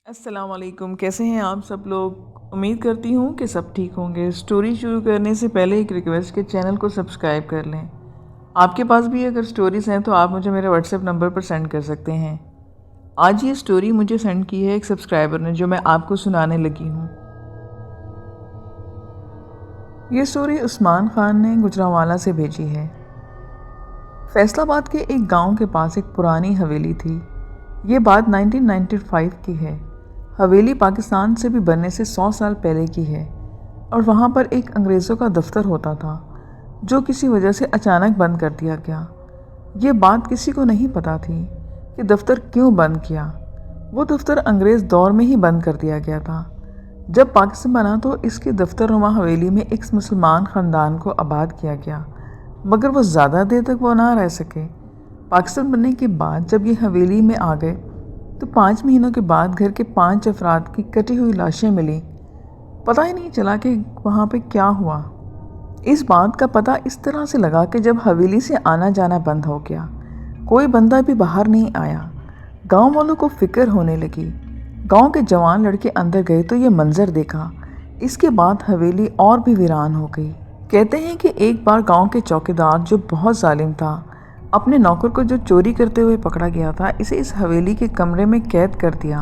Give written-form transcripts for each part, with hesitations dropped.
अस्सलाम वालेकुम। कैसे हैं आप सब लोग? उम्मीद करती हूँ कि सब ठीक होंगे। स्टोरी शुरू करने से पहले एक रिक्वेस्ट कि चैनल को सब्सक्राइब कर लें। आपके पास भी अगर स्टोरीज़ हैं तो आप मुझे मेरे व्हाट्सएप नंबर पर सेंड कर सकते हैं। आज ये स्टोरी मुझे सेंड की है एक सब्सक्राइबर ने, जो मैं आपको सुनाने लगी हूँ। ये स्टोरी उस्मान ख़ान ने गुजरांवाला से भेजी है। फैसलाबाद के एक गांव के पास एक पुरानी हवेली थी। ये बात 1995 की है। हवेली पाकिस्तान से भी बनने से 100 साल पहले की है और वहाँ पर एक अंग्रेज़ों का दफ्तर होता था जो किसी वजह से अचानक बंद कर दिया गया। ये बात किसी को नहीं पता थी कि दफ्तर क्यों बंद किया। वो दफ्तर अंग्रेज़ दौर में ही बंद कर दिया गया था। जब पाकिस्तान बना तो इसके दफ्तरनुमा हवेली में एक मुसलमान ख़ानदान को आबाद किया गया, मगर वो ज़्यादा देर तक वो ना रह सके। पाकिस्तान बनने के बाद जब ये हवेली में आ गए तो 5 महीनों के बाद घर के 5 अफराद की कटी हुई लाशें मिली। पता ही नहीं चला कि वहाँ पे क्या हुआ। इस बात का पता इस तरह से लगा कि जब हवेली से आना जाना बंद हो गया, कोई बंदा भी बाहर नहीं आया। गांव वालों को फिक्र होने लगी। गांव के जवान लड़के अंदर गए तो ये मंजर देखा। इसके बाद हवेली और भी वीरान हो गई। कहते हैं कि एक बार गांव के चौकीदार, जो बहुत जालिम था, अपने नौकर को जो चोरी करते हुए पकड़ा गया था, इसे इस हवेली के कमरे में कैद कर दिया।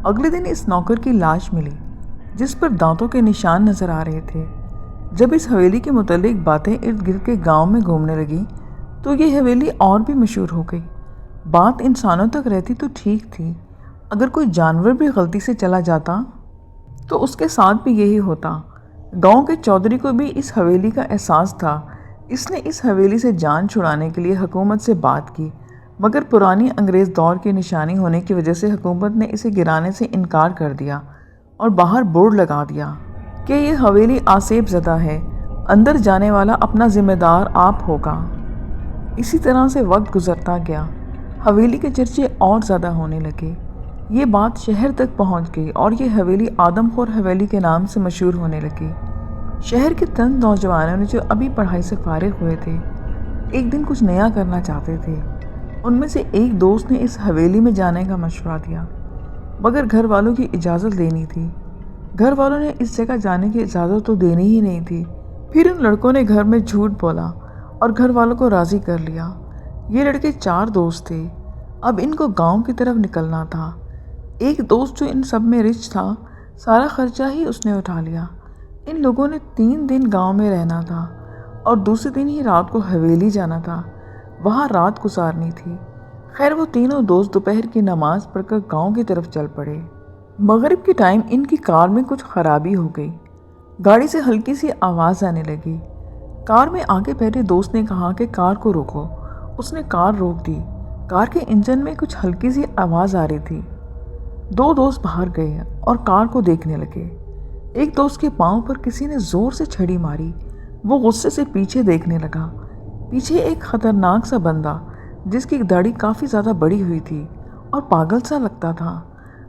अगले दिन इस नौकर की लाश मिली जिस पर दांतों के निशान नजर आ रहे थे। जब इस हवेली के मुतालिक बातें इर्द गिर्द के गांव में घूमने लगी तो ये हवेली और भी मशहूर हो गई। बात इंसानों तक रहती तो ठीक थी, अगर कोई जानवर भी गलती से चला जाता तो उसके साथ भी यही होता। गांव के चौधरी को भी इस हवेली का एहसास था। इसने इस हवेली से जान छुड़ाने के लिए हुकूमत से बात की, मगर पुरानी अंग्रेज़ दौर की निशानी होने की वजह से हुकूमत ने इसे गिराने से इनकार कर दिया और बाहर बोर्ड लगा दिया कि ये हवेली आसेब ज़दा है, अंदर जाने वाला अपना ज़िम्मेदार आप होगा। इसी तरह से वक्त गुजरता गया। हवेली के चर्चे और ज़्यादा होने लगे। ये बात शहर तक पहुंच गई और ये हवेली आदमखोर हवेली के नाम से मशहूर होने लगी। शहर के चंद नौजवानों ने जो अभी पढ़ाई से फारिग हुए थे, एक दिन कुछ नया करना चाहते थे। उनमें से एक दोस्त ने इस हवेली में जाने का मशवरा दिया, मगर घर वालों की इजाज़त लेनी थी। घर वालों ने इस जगह जाने की इजाज़त तो देनी ही नहीं थी। फिर उन लड़कों ने घर में झूठ बोला और घर वालों को राज़ी कर लिया। ये लड़के 4 दोस्त थे। अब इनको गांव की तरफ निकलना था। एक दोस्त जो इन सब में रिच था, सारा खर्चा ही उसने उठा लिया। इन लोगों ने 3 दिन गांव में रहना था और दूसरे दिन ही रात को हवेली जाना था, वहां रात गुजारनी थी। खैर, वो तीनों दोस्त दोपहर की नमाज पढ़कर गांव की तरफ चल पड़े। मगरिब के टाइम इनकी कार में कुछ खराबी हो गई। गाड़ी से हल्की सी आवाज़ आने लगी। कार में आगे बैठे दोस्त ने कहा कि कार को रोको। उसने कार रोक दी। कार के इंजन में कुछ हल्की सी आवाज़ आ रही थी। 2 दोस्त बाहर गए और कार को देखने लगे। एक दोस्त के पाँव पर किसी ने ज़ोर से छड़ी मारी। वो गुस्से से पीछे देखने लगा। पीछे एक ख़तरनाक सा बंदा, जिसकी दाढ़ी काफ़ी ज़्यादा बड़ी हुई थी और पागल सा लगता था।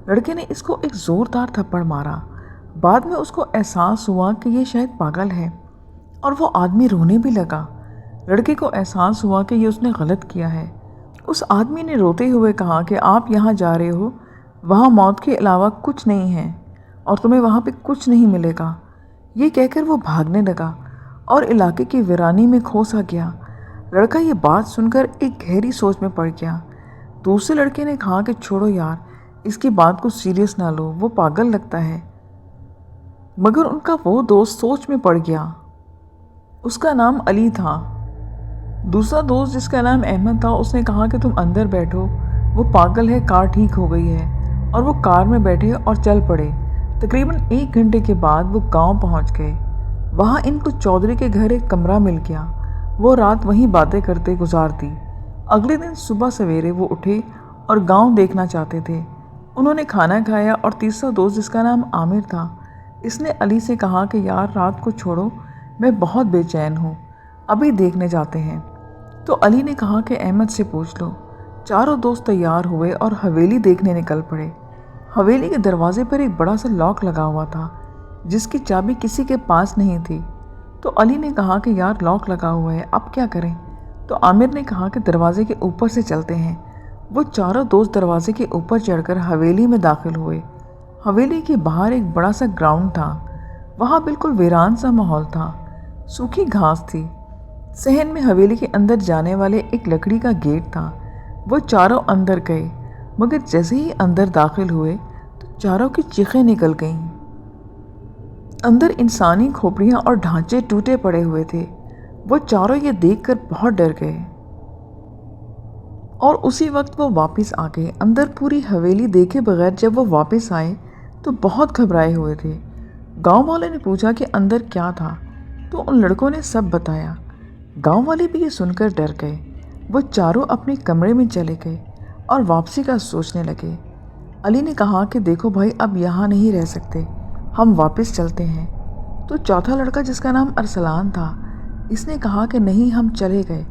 लड़के ने इसको एक ज़ोरदार थप्पड़ मारा। बाद में उसको एहसास हुआ कि ये शायद पागल है और वो आदमी रोने भी लगा। लड़के को एहसास हुआ कि ये उसने गलत किया है। उस आदमी ने रोते हुए कहा कि आप यहाँ जा रहे हो, वहाँ मौत के अलावा कुछ नहीं है और तुम्हें वहाँ पे कुछ नहीं मिलेगा। ये कहकर वो भागने लगा और इलाके की वीरानी में खो सा गया। लड़का ये बात सुनकर एक गहरी सोच में पड़ गया। दूसरे लड़के ने कहा कि छोड़ो यार, इसकी बात को सीरियस ना लो, वो पागल लगता है। मगर उनका वो दोस्त सोच में पड़ गया। उसका नाम अली था। दूसरा दोस्त, जिसका नाम अहमद था, उसने कहा कि तुम अंदर बैठो, वो पागल है, कार ठीक हो गई है। और वो कार में बैठे और चल पड़े। तकरीबन 1 घंटे के बाद वो गांव पहुंच गए। वहां इनको चौधरी के घर एक कमरा मिल गया। वो रात वहीं बातें करते गुजार दी। अगले दिन सुबह सवेरे वो उठे और गांव देखना चाहते थे। उन्होंने खाना खाया और तीसरा दोस्त, जिसका नाम आमिर था, इसने अली से कहा कि यार रात को छोड़ो, मैं बहुत बेचैन हूँ, अभी देखने जाते हैं। तो अली ने कहा कि अहमद से पूछ लो। चारों दोस्त तैयार हुए और हवेली देखने निकल पड़े। हवेली के दरवाजे पर एक बड़ा सा लॉक लगा हुआ था, जिसकी चाबी किसी के पास नहीं थी। तो अली ने कहा कि यार लॉक लगा हुआ है, अब क्या करें? तो आमिर ने कहा कि दरवाजे के ऊपर से चलते हैं। वो चारों दोस्त दरवाजे के ऊपर चढ़कर हवेली में दाखिल हुए। حویلی کے باہر ایک بڑا سا گراؤنڈ تھا، وہاں بالکل ویران سا ماحول تھا، سوکھی گھاس تھی۔ صحن میں حویلی کے اندر جانے والے ایک لکڑی کا گیٹ تھا۔ وہ چاروں اندر گئے، مگر جیسے ہی اندر داخل ہوئے تو چاروں کی چیخیں نکل گئیں۔ اندر انسانی کھوپڑیاں اور ڈھانچے ٹوٹے پڑے ہوئے تھے۔ وہ چاروں یہ دیکھ کر بہت ڈر گئے اور اسی وقت وہ واپس آ گئے۔ اندر پوری حویلی دیکھے بغیر جب وہ واپس آئے تو بہت گھبرائے ہوئے تھے۔ گاؤں والے نے پوچھا کہ اندر کیا تھا، تو ان لڑکوں نے سب بتایا۔ گاؤں والے بھی یہ سن کر ڈر گئے۔ وہ چاروں اپنے کمرے میں چلے گئے اور واپسی کا سوچنے لگے۔ علی نے کہا کہ دیکھو بھائی، اب یہاں نہیں رہ سکتے، ہم واپس چلتے ہیں۔ تو چوتھا لڑکا جس کا نام ارسلان تھا، اس نے کہا کہ نہیں، ہم چلے گئے۔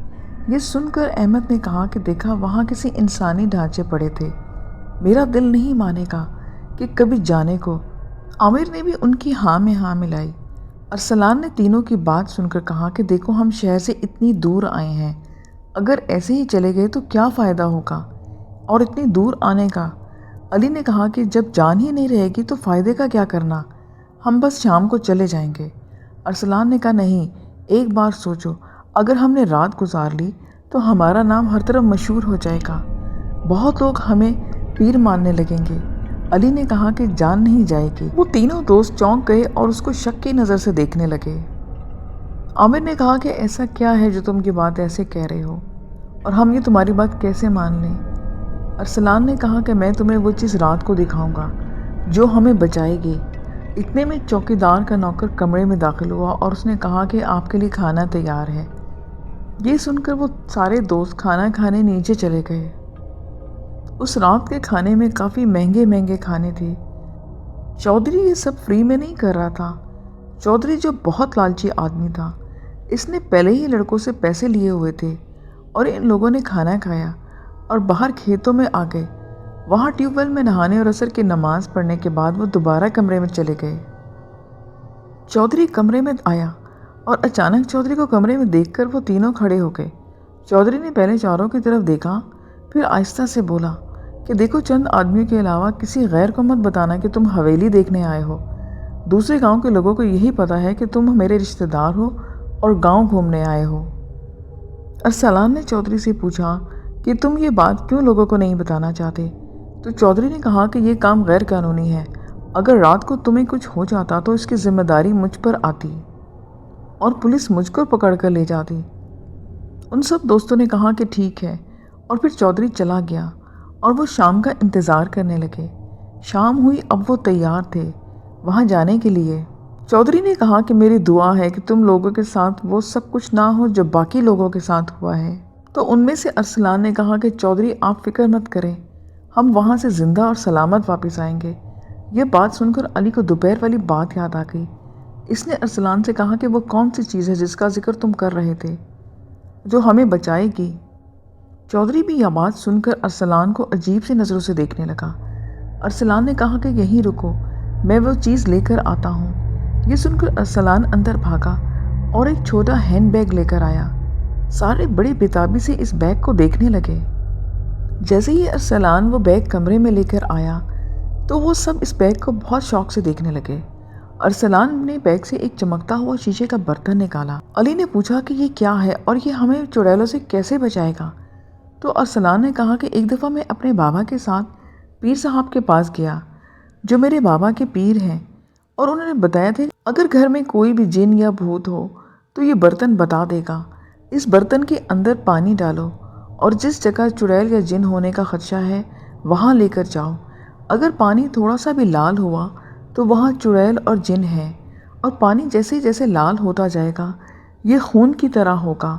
یہ سن کر احمد نے کہا کہ دیکھا، وہاں کسی انسانی ڈھانچے پڑے تھے، میرا دل نہیں مانے گا کہ کبھی جانے کو۔ عامر نے بھی ان کی ہاں میں ہاں ملائی۔ ارسلان نے تینوں کی بات سن کر کہا کہ دیکھو، ہم شہر سے اتنی دور آئے ہیں، اگر ایسے ہی چلے گئے تو کیا فائدہ ہوگا اور اتنی دور آنے کا۔ علی نے کہا کہ جب جان ہی نہیں رہے گی تو فائدے کا کیا کرنا، ہم بس شام کو چلے جائیں گے۔ ارسلان نے کہا نہیں، ایک بار سوچو، اگر ہم نے رات گزار لی تو ہمارا نام ہر طرف مشہور ہو جائے گا، بہت لوگ ہمیں پیر ماننے لگیں گے۔ علی نے کہا کہ جان نہیں جائے گی۔ وہ تینوں دوست چونک گئے اور اس کو شک کی نظر سے دیکھنے لگے۔ عامر نے کہا کہ ایسا کیا ہے جو تم یہ بات ایسے کہہ رہے ہو، اور ہم یہ تمہاری بات کیسے مان لیں؟ ارسلان نے کہا کہ میں تمہیں وہ چیز رات کو دکھاؤں گا جو ہمیں بچائے گی۔ اتنے میں چوکیدار کا نوکر کمرے میں داخل ہوا اور اس نے کہا کہ آپ کے لیے کھانا تیار ہے۔ یہ سن کر وہ سارے دوست کھانا کھانے نیچے چلے گئے۔ اس رات کے کھانے میں کافی مہنگے مہنگے کھانے تھے۔ چودھری یہ سب فری میں نہیں کر رہا تھا۔ چودھری جو بہت لالچی آدمی تھا، اس نے پہلے ہی لڑکوں سے پیسے لیے ہوئے تھے اور ان لوگوں نے کھانا کھایا اور باہر کھیتوں میں آ گئے۔ وہاں ٹیوب ویل میں نہانے اور عصر کی نماز پڑھنے کے بعد وہ دوبارہ کمرے میں چلے گئے۔ چودھری کمرے میں آیا اور اچانک چودھری کو کمرے میں دیکھ کر وہ تینوں کھڑے ہو گئے۔ چودھری نے پہلے چاروں کی طرف دیکھا، پھر آہستہ سے بولا کہ دیکھو، چند آدمیوں کے علاوہ کسی غیر کو مت بتانا کہ تم حویلی دیکھنے آئے ہو۔ دوسرے گاؤں کے لوگوں کو یہی پتا ہے کہ تم میرے رشتہ دار ہو اور گاؤں گھومنے آئے ہو۔ ارسلان نے چودھری سے پوچھا کہ تم یہ بات کیوں لوگوں کو نہیں بتانا چاہتے؟ تو چودھری نے کہا کہ یہ کام غیر قانونی ہے، اگر رات کو تمہیں کچھ ہو جاتا تو اس کی ذمہ داری مجھ پر آتی اور پولیس مجھ کو پکڑ کر لے جاتی۔ ان سب دوستوں نے کہا کہ ٹھیک ہے، اور پھر چودھری چلا گیا اور وہ شام کا انتظار کرنے لگے۔ شام ہوئی، اب وہ تیار تھے وہاں جانے کے لیے۔ چودھری نے کہا کہ میری دعا ہے کہ تم لوگوں کے ساتھ وہ سب کچھ نہ ہو جو باقی لوگوں کے ساتھ ہوا ہے۔ تو ان میں سے ارسلان نے کہا کہ چودھری، آپ فکر مت کریں، ہم وہاں سے زندہ اور سلامت واپس آئیں گے۔ یہ بات سن کر علی کو دوپہر والی بات یاد آ گئی۔ اس نے ارسلان سے کہا کہ وہ کون سی چیز ہے جس کا ذکر تم کر رہے تھے جو ہمیں بچائے گی؟ چودھری بھی یہ بات سن کر ارسلان کو عجیب سی نظروں سے دیکھنے لگا۔ ارسلان نے کہا کہ یہیں رکو، میں وہ چیز لے کر آتا ہوں۔ یہ سن کر ارسلان اندر بھاگا اور ایک چھوٹا ہینڈ بیگ لے کر آیا۔ سارے بڑی بےتابی سے اس بیگ کو دیکھنے لگے۔ جیسے ہی ارسلان وہ بیگ کمرے میں لے کر آیا تو وہ سب اس بیگ کو بہت شوق سے دیکھنے لگے۔ ارسلان نے بیگ سے ایک چمکتا ہوا شیشے کا برتن نکالا۔ علی نے پوچھا کہ یہ کیا ہے اور یہ ہمیں چڑیلوں سے کیسے بچائے گا؟ تو ارسلان نے کہا کہ ایک دفعہ میں اپنے بابا کے ساتھ پیر صاحب کے پاس گیا جو میرے بابا کے پیر ہیں، اور انہوں نے بتایا تھا کہ اگر گھر میں کوئی بھی جن یا بھوت ہو تو یہ برتن بتا دے گا۔ اس برتن کے اندر پانی ڈالو اور جس جگہ چڑیل یا جن ہونے کا خدشہ ہے وہاں لے کر جاؤ۔ اگر پانی تھوڑا سا بھی لال ہوا تو وہاں چڑیل اور جن ہے، اور پانی جیسے جیسے لال ہوتا جائے گا یہ خون کی طرح ہوگا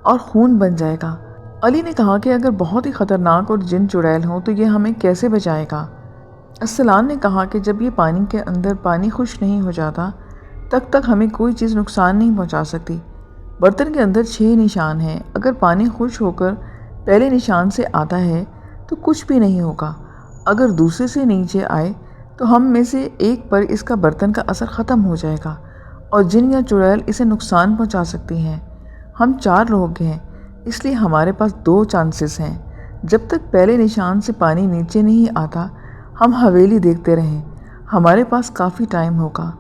اور خون بن جائے گا۔ علی نے کہا کہ اگر بہت ہی خطرناک اور جن چڑیل ہوں تو یہ ہمیں کیسے بچائے گا؟ ارسلان نے کہا کہ جب یہ پانی کے اندر پانی خشک نہیں ہو جاتا تب تک ہمیں کوئی چیز نقصان نہیں پہنچا سکتی۔ برتن کے اندر 6 نشان ہیں، اگر پانی خشک ہو کر پہلے نشان سے آتا ہے تو کچھ بھی نہیں ہوگا، اگر دوسرے سے نیچے آئے تو ہم میں سے ایک پر اس کا برتن کا اثر ختم ہو جائے گا اور جن یا چڑیل اسے نقصان پہنچا سکتی ہیں۔ ہم 4 لوگ ہیں، اس لیے ہمارے پاس 2 چانسز ہیں۔ جب تک پہلے نشان سے پانی نیچے نہیں آتا ہم حویلی دیکھتے رہیں، ہمارے پاس کافی ٹائم ہوگا،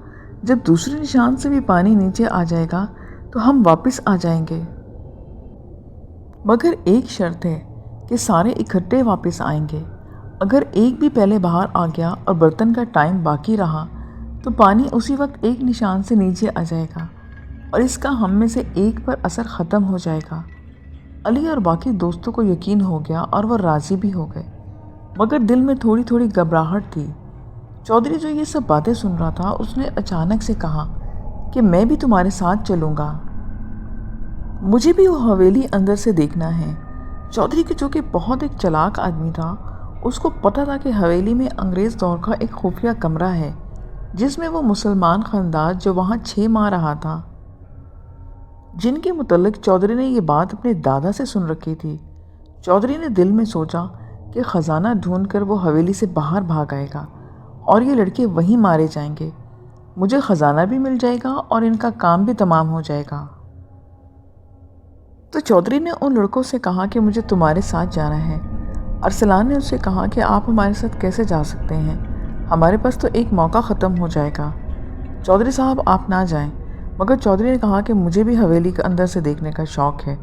جب دوسرے نشان سے بھی پانی نیچے آ جائے گا تو ہم واپس آ جائیں گے، مگر ایک شرط ہے کہ سارے اکٹھے واپس آئیں گے۔ اگر ایک بھی پہلے باہر آ گیا اور برتن کا ٹائم باقی رہا تو پانی اسی وقت ایک نشان سے نیچے آ جائے گا اور اس کا ہم میں سے ایک پر اثر ختم ہو جائے گا۔ علی اور باقی دوستوں کو یقین ہو گیا اور وہ راضی بھی ہو گئے، مگر دل میں تھوڑی تھوڑی گھبراہٹ تھی۔ چودھری جو یہ سب باتیں سن رہا تھا، اس نے اچانک سے کہا کہ میں بھی تمہارے ساتھ چلوں گا، مجھے بھی وہ حویلی اندر سے دیکھنا ہے۔ چودھری کے جو کہ بہت ایک چلاک آدمی تھا، اس کو پتہ تھا کہ حویلی میں انگریز دور کا ایک خفیہ کمرہ ہے جس میں وہ مسلمان خاندان جو وہاں 6 ماہ رہا تھا، جن کے متعلق چودھری نے یہ بات اپنے دادا سے سن رکھی تھی۔ چودھری نے دل میں سوچا کہ خزانہ ڈھونڈ کر وہ حویلی سے باہر بھاگ آئے گا اور یہ لڑکے وہیں مارے جائیں گے، مجھے خزانہ بھی مل جائے گا اور ان کا کام بھی تمام ہو جائے گا۔ تو چودھری نے ان لڑکوں سے کہا کہ مجھے تمہارے ساتھ جانا ہے۔ ارسلان نے اس سے کہا کہ آپ ہمارے ساتھ کیسے جا سکتے ہیں، ہمارے پاس تو ایک موقع ختم ہو جائے گا، چودھری صاحب آپ نہ جائیں۔ مگر چودھری نے کہا کہ مجھے بھی حویلی کے اندر سے دیکھنے کا شوق ہے،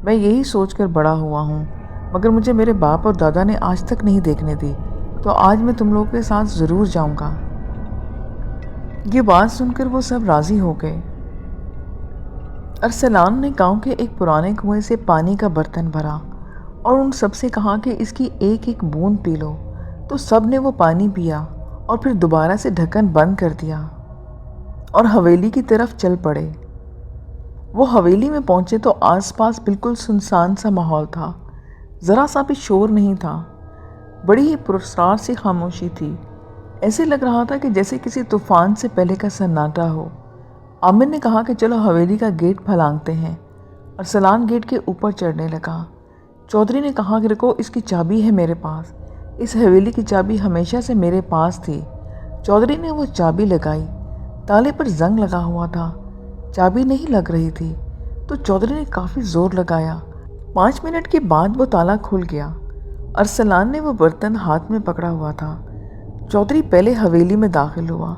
میں یہی سوچ کر بڑا ہوا ہوں، مگر مجھے میرے باپ اور دادا نے آج تک نہیں دیکھنے دی، تو آج میں تم لوگوں کے ساتھ ضرور جاؤں گا۔ یہ بات سن کر وہ سب راضی ہو گئے۔ ارسلان نے گاؤں کے ایک پرانے کنویں سے پانی کا برتن بھرا اور ان سب سے کہا کہ اس کی ایک ایک بوند پی لو، تو سب نے وہ پانی پیا اور پھر دوبارہ سے ڈھکن بند کر دیا اور حویلی کی طرف چل پڑے۔ وہ حویلی میں پہنچے تو آس پاس بالکل سنسان سا ماحول تھا، ذرا سا بھی شور نہیں تھا، بڑی ہی پراسرار سی خاموشی تھی، ایسے لگ رہا تھا کہ جیسے کسی طوفان سے پہلے کا سناٹا ہو۔ عامر نے کہا کہ چلو حویلی کا گیٹ پھلانگتے ہیں۔ ارسلان گیٹ کے اوپر چڑھنے لگا۔ چودھری نے کہا کہ رکو، اس کی چابی ہے میرے پاس، اس حویلی کی چابی ہمیشہ سے میرے پاس تھی۔ چودھری نے وہ چابی لگائی، تالے پر زنگ لگا ہوا تھا، چابی نہیں لگ رہی تھی، تو چودھری نے کافی زور لگایا۔ 5 منٹ کے بعد وہ تالا کھل گیا۔ ارسلان نے وہ برتن ہاتھ میں پکڑا ہوا تھا۔ چودھری پہلے حویلی میں داخل ہوا۔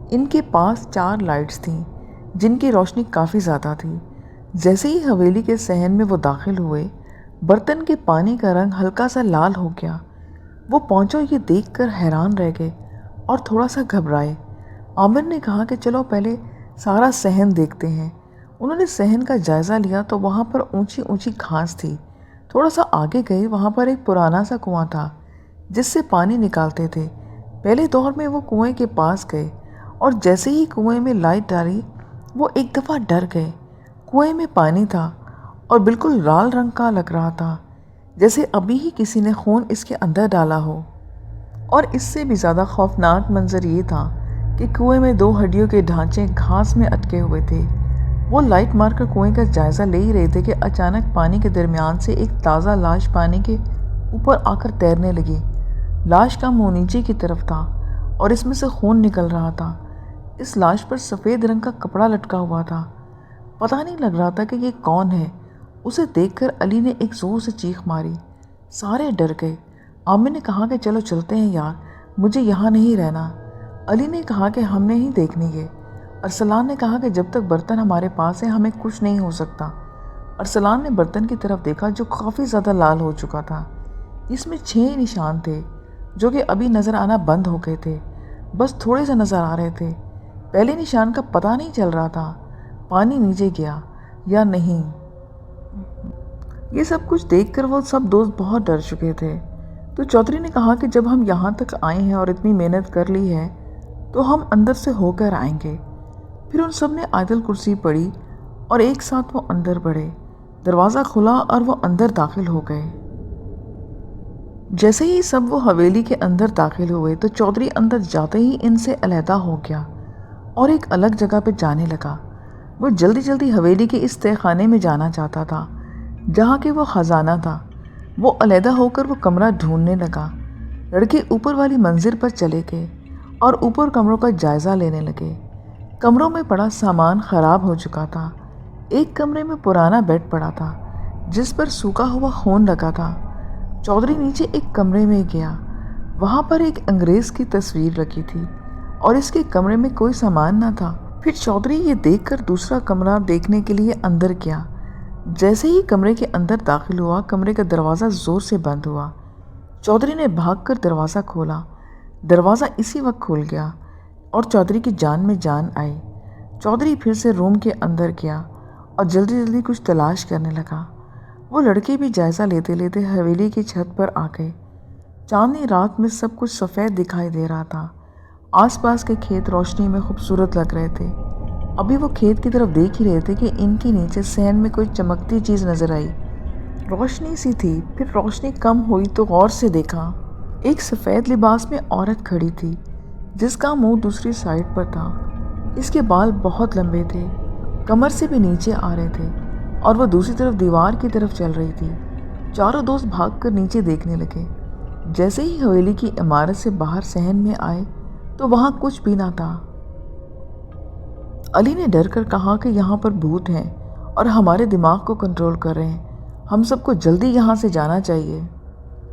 ان کے پاس 4 لائٹس تھیں جن کی روشنی کافی زیادہ تھی۔ جیسے ہی حویلی کے صحن میں وہ داخل ہوئے، برتن کے پانی کا رنگ ہلکا سا لال ہو گیا۔ وہ پہنچو یہ دیکھ کر حیران رہ گئے اور تھوڑا سا گھبرائے۔ عامر نے کہا کہ چلو پہلے سارا صحن دیکھتے ہیں۔ انہوں نے صحن کا جائزہ لیا تو وہاں پر اونچی اونچی گھاس تھی۔ تھوڑا سا آگے گئے، وہاں پر ایک پرانا سا کنواں تھا جس سے پانی نکالتے تھے۔ پہلے دور میں وہ کنویں کے پاس گئے اور جیسے ہی کنویں میں لائٹ ڈالی، وہ ایک دفعہ ڈر گئے۔ کنویں میں پانی تھا اور بالکل لال رنگ کا لگ رہا تھا، جیسے ابھی ہی کسی نے خون اس کے اندر ڈالا ہو۔ اور اس سے بھی زیادہ خوفناک منظر یہ تھا کہ کنویں میں 2 ہڈیوں کے ڈھانچے گھاس میں اٹکے ہوئے تھے۔ وہ لائٹ مار کر کنویں کا جائزہ لے ہی رہے تھے کہ اچانک پانی کے درمیان سے ایک تازہ لاش پانی کے اوپر آ کر تیرنے لگی۔ لاش کا منہ نیچے کی طرف تھا اور اس میں سے خون نکل رہا تھا۔ اس لاش پر سفید رنگ کا کپڑا لٹکا ہوا تھا۔ پتہ نہیں لگ رہا تھا کہ یہ کون ہے۔ اسے دیکھ کر علی نے ایک زور سے چیخ ماری۔ سارے ڈر گئے۔ عامر نے کہا کہ چلو چلتے ہیں یار، مجھے یہاں نہیں رہنا۔ علی نے کہا کہ ہم نے ہی دیکھنی ہے۔ ارسلان نے کہا کہ جب تک برتن ہمارے پاس ہے ہمیں کچھ نہیں ہو سکتا۔ ارسلان نے برتن کی طرف دیکھا جو کافی زیادہ لال ہو چکا تھا۔ اس میں 6 نشان تھے جو کہ ابھی نظر آنا بند ہو گئے تھے، بس تھوڑے سے نظر آ رہے تھے۔ پہلے نشان کا پتہ نہیں چل رہا تھا پانی نیچے گیا یا نہیں۔ یہ سب کچھ دیکھ کر وہ سب دوست بہت ڈر چکے تھے۔ تو چودھری نے کہا کہ جب ہم یہاں تک آئے ہیں اور اتنی محنت کر لی ہے تو ہم اندر سے ہو کر آئیں گے۔ پھر ان سب نے آیت الکرسی پڑھی اور ایک ساتھ وہ اندر بڑھے۔ دروازہ کھلا اور وہ اندر داخل ہو گئے۔ جیسے ہی سب وہ حویلی کے اندر داخل ہوئے تو چودھری اندر جاتے ہی ان سے علیحدہ ہو گیا اور ایک الگ جگہ پہ جانے لگا۔ وہ جلدی جلدی حویلی کے اس تہہ خانے میں جانا چاہتا تھا جہاں کہ وہ خزانہ تھا۔ وہ علیحدہ ہو کر وہ کمرہ ڈھونڈنے لگا۔ لڑکے اوپر والی منزل پر چلے گئے اور اوپر کمروں کا جائزہ لینے لگے۔ کمروں میں پڑا سامان خراب ہو چکا تھا۔ ایک کمرے میں پرانا بیڈ پڑا تھا جس پر سوکھا ہوا خون لگا تھا۔ چودھری نیچے ایک کمرے میں گیا، وہاں پر ایک انگریز کی تصویر رکھی تھی۔ और इसके कमरे में कोई सामान न था। फिर चौधरी ये देखकर दूसरा कमरा देखने के लिए अंदर गया। जैसे ही कमरे के अंदर दाखिल हुआ, कमरे का दरवाज़ा ज़ोर से बंद हुआ। चौधरी ने भागकर दरवाज़ा खोला। दरवाज़ा इसी वक्त खुल गया और चौधरी की जान में जान आई। चौधरी फिर से रूम के अंदर गया और जल्दी जल्दी कुछ तलाश करने लगा। वो लड़के भी जायज़ा लेते लेते हवेली की छत पर आ गए। चांदनी रात में सब कुछ सफ़ेद दिखाई दे रहा था। आसपास के खेत रोशनी में खूबसूरत लग रहे थे। अभी वो खेत की तरफ देख ही रहे थे कि इनके नीचे सहन में कोई चमकती चीज़ नज़र आई। रोशनी सी थी। फिर रोशनी कम हुई तो गौर से देखा। एक सफ़ेद लिबास में औरत खड़ी थी जिसका मुंह दूसरी साइड पर था। इसके बाल बहुत लंबे थे, कमर से भी नीचे आ रहे थे और वो दूसरी तरफ दीवार की तरफ चल रही थी। चारों दोस्त भागकर नीचे देखने लगे। जैसे ही हवेली की इमारत से बाहर सहन में आए तो वहाँ कुछ भी ना था। अली ने डर कर कहा कि यहाँ पर भूत हैं और हमारे दिमाग को कंट्रोल कर रहे हैं, हम सबको जल्दी यहाँ से जाना चाहिए।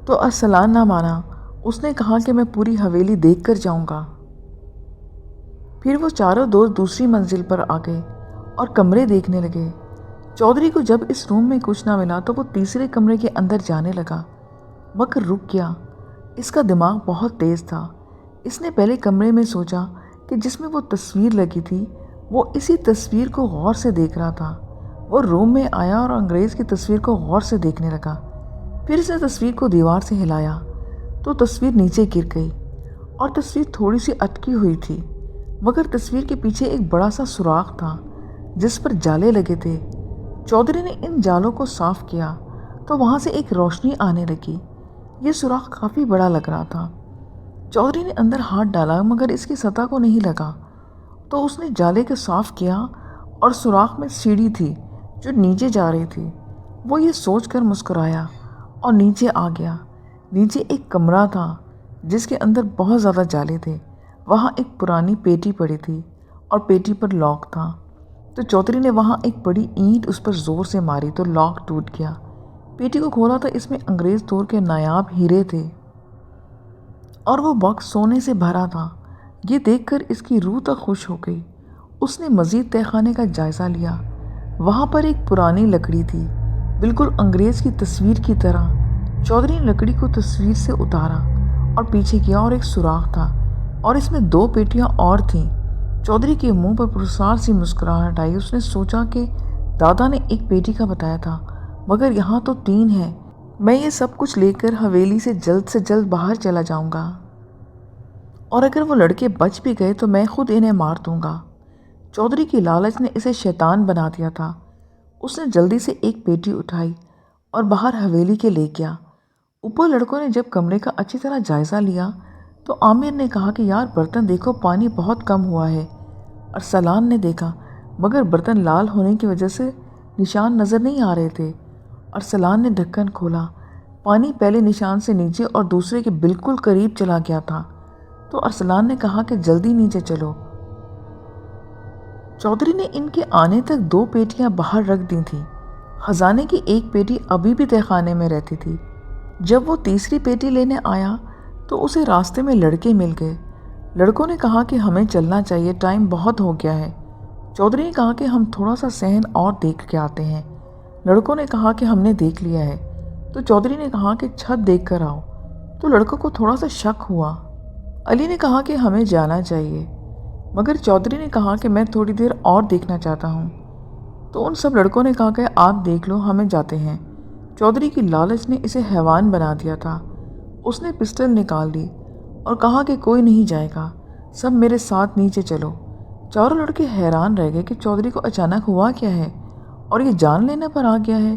तो अरसलान ना माना। उसने कहा कि मैं पूरी हवेली देख कर जाऊँगा। फिर वो चारों दोस्त दूसरी मंजिल पर आ गए और कमरे देखने लगे। चौधरी को जब इस रूम में कुछ ना मिला तो वो तीसरे कमरे के अंदर जाने लगा, मगर रुक गया। इसका दिमाग बहुत तेज़ था। इसने पहले कमरे में सोचा कि जिसमें वो तस्वीर लगी थी वो इसी तस्वीर को गौर से देख रहा था। वो रूम में आया और अंग्रेज़ की तस्वीर को गौर से देखने लगा। फिर इसने तस्वीर को दीवार से हिलाया तो तस्वीर नीचे गिर गई और तस्वीर थोड़ी सी अटकी हुई थी, मगर तस्वीर के पीछे एक बड़ा सा सुराख था जिस पर जाले लगे थे। चौधरी ने इन जालों को साफ किया तो वहाँ से एक रोशनी आने लगी। ये सुराख काफ़ी बड़ा लग रहा था। चौधरी ने अंदर हाथ डाला मगर इसकी सतह को नहीं लगा, तो उसने जाले को साफ किया और सुराख में सीढ़ी थी जो नीचे जा रही थी। वो ये सोचकर मुस्कुराया और नीचे आ गया। नीचे एक कमरा था जिसके अंदर बहुत ज़्यादा जाले थे। वहाँ एक पुरानी पेटी पड़ी थी और पेटी पर लॉक था। तो चौधरी ने वहाँ एक बड़ी ईंट उस पर ज़ोर से मारी तो लॉक टूट गया। पेटी को खोला तो इसमें अंग्रेज़ दौर के नायाब हीरे थे और वो बॉक्स सोने से भरा था। ये देखकर इसकी रूह तक खुश हो गई। उसने मज़ीद तहखाने का जायज़ा लिया। वहाँ पर एक पुरानी लकड़ी थी, बिल्कुल अंग्रेज़ की तस्वीर की तरह। चौधरी ने लकड़ी को तस्वीर से उतारा और पीछे किया और एक सुराख था और इसमें 2 पेटियाँ और थीं। चौधरी के मुंह पर पुरस्कार सी मुस्कुराहट आई। उसने सोचा कि दादा ने एक पेटी का बताया था, मगर यहाँ तो 3 हैं। मैं ये सब कुछ लेकर हवेली से जल्द बाहर चला जाऊँगा और अगर वो लड़के बच भी गए तो मैं खुद इन्हें मार दूँगा। चौधरी की लालच ने इसे शैतान बना दिया था। उसने जल्दी से एक पेटी उठाई और बाहर हवेली के ले गया। ऊपर लड़कों ने जब कमरे का अच्छी तरह जायज़ा लिया तो आमिर ने कहा कि यार बर्तन देखो, पानी बहुत कम हुआ है। अरसलान ने देखा मगर बर्तन लाल होने की वजह से निशान नज़र नहीं आ रहे थे। अरसलान ने ढक्कन खोला। पानी पहले निशान से नीचे और दूसरे के बिल्कुल करीब चला गया था। तो अरसलान ने कहा कि जल्दी नीचे चलो। चौधरी ने इनके आने तक 2 पेटियां बाहर रख दी थीं। खजाने की एक पेटी अभी भी तहखाने में रहती थी। जब वो तीसरी पेटी लेने आया तो उसे रास्ते में लड़के मिल गए। लड़कों ने कहा कि हमें चलना चाहिए, टाइम बहुत हो गया है। चौधरी ने कहा कि हम थोड़ा सा सहन और देख के आते हैं। लड़कों ने कहा कि हमने देख लिया है। तो चौधरी ने कहा कि छत देख कर आओ। तो लड़कों को थोड़ा सा शक हुआ। अली ने कहा कि हमें जाना चाहिए, मगर चौधरी ने कहा कि मैं थोड़ी देर और देखना चाहता हूँ। तो उन सब लड़कों ने कहा कि आप देख लो, हमें जाते हैं। चौधरी की लालच ने इसे हैवान बना दिया था। उसने पिस्टल निकाल ली और कहा कि कोई नहीं जाएगा, सब मेरे साथ नीचे चलो। चारों लड़के हैरान रह गए कि चौधरी को अचानक हुआ क्या है और ये जान लेने पर आ गया है।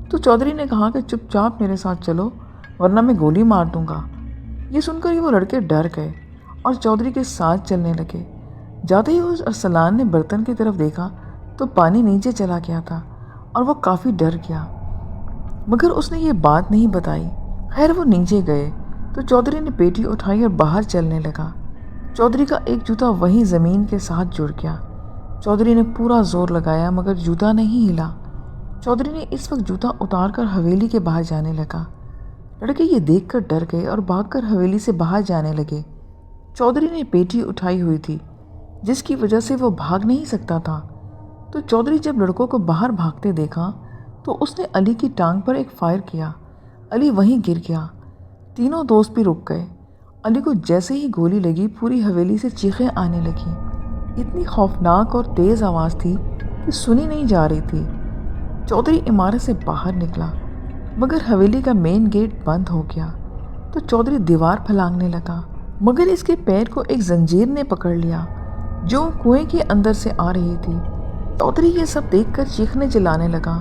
तो चौधरी ने कहा कि चुपचाप मेरे साथ चलो वरना मैं गोली मार दूंगा। ये सुनकर वो लड़के डर गए और चौधरी के साथ चलने लगे। जाते ही उस अरसलान ने बर्तन की तरफ देखा तो पानी नीचे चला गया था और वो काफ़ी डर गया, मगर उसने ये बात नहीं बताई। खैर वो नीचे गए तो चौधरी ने पेटी उठाई और बाहर चलने लगा। चौधरी का एक जूता वहीं ज़मीन के साथ जुड़ गया। चौधरी ने पूरा जोर लगाया मगर जूता नहीं हिला। चौधरी ने इस वक्त जूता उतारकर हवेली के बाहर जाने लगा। लड़के ये देखकर डर गए और भागकर हवेली से बाहर जाने लगे। चौधरी ने पेटी उठाई हुई थी जिसकी वजह से वो भाग नहीं सकता था। तो चौधरी जब लड़कों को बाहर भागते देखा तो उसने अली की टांग पर एक फायर किया। अली वहीं गिर गया। तीनों दोस्त भी रुक गए। अली को जैसे ही गोली लगी पूरी हवेली से चीखें आने लगी। इतनी खौफनाक और तेज़ आवाज़ थी कि सुनी नहीं जा रही थी। चौधरी इमारत से बाहर निकला मगर हवेली का मेन गेट बंद हो गया। तो चौधरी दीवार फलांगने लगा मगर इसके पैर को एक जंजीर ने पकड़ लिया जो कुएं के अंदर से आ रही थी। चौधरी ये सब देखकर चीखने चिल्लाने लगा।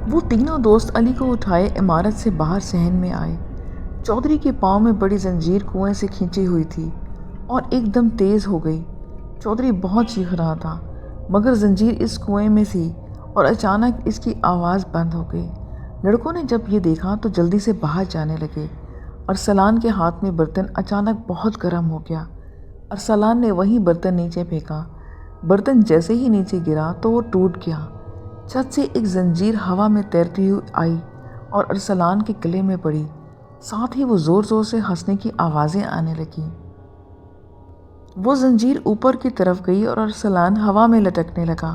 वो तीनों दोस्त अली को उठाए इमारत से बाहर सहन में आए। चौधरी के पाँव में बड़ी जंजीर कुएं से खींची हुई थी और एकदम तेज़ हो गई। चौधरी बहुत चीख रहा था मगर जंजीर इस कुएं में थी और अचानक इसकी आवाज़ बंद हो गई। लड़कों ने जब ये देखा तो जल्दी से बाहर जाने लगे। अरसलान के हाथ में बर्तन अचानक बहुत गर्म हो गया। अरसलान ने वही बर्तन नीचे फेंका। बर्तन जैसे ही नीचे गिरा तो वो टूट गया। छत से एक जंजीर हवा में तैरती हुई आई और अरसलान के गले में पड़ी। साथ ही वो ज़ोर ज़ोर से हंसने की आवाज़ें आने लगीं। वो जंजीर ऊपर की तरफ गई और अरसलान हवा में लटकने लगा।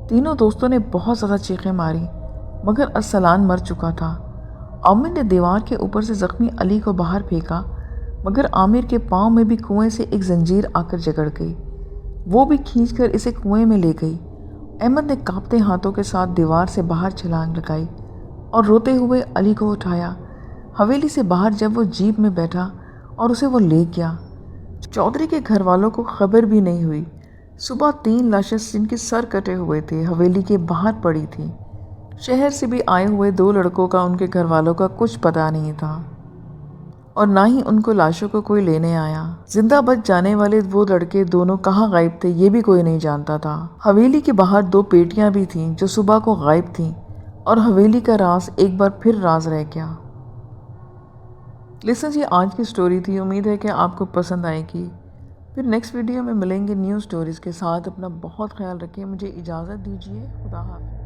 तीनों दोस्तों ने बहुत ज़्यादा चीखें मारी मगर अरसलान मर चुका था। आमिर ने दीवार के ऊपर से ज़ख्मी अली को बाहर फेंका मगर आमिर के पाँव में भी कुएं से एक जंजीर आकर जकड़ गई। वो भी खींचकर इसे कुएं में ले गई। अहमद ने कांपते हाथों के साथ दीवार से बाहर छलांग लगाई और रोते हुए अली को उठाया। हवेली से बाहर जब वो जीप में बैठा और उसे वो ले गया। चौधरी के घर वालों को खबर भी नहीं हुई। सुबह 3 लाशें जिनके सर कटे हुए थे हवेली के बाहर पड़ी थी। शहर से भी आए हुए 2 लड़कों का उनके घर वालों का कुछ पता नहीं था और ना ही उनको लाशों को कोई लेने आया। जिंदा बच जाने वाले वो लड़के दोनों कहाँ गायब थे ये भी कोई नहीं जानता था। हवेली के बाहर 2 पेटियां भी थीं जो सुबह को गायब थीं और हवेली का राज एक बार फिर राज रह गया। लिसनर्स, ये आज की स्टोरी थी। उम्मीद है कि आपको पसंद आएगी। फिर नेक्स्ट वीडियो में मिलेंगे न्यू स्टोरीज़ के साथ। अपना बहुत ख्याल रखिए। मुझे इजाज़त दीजिए। खुदा हाफ़िज़।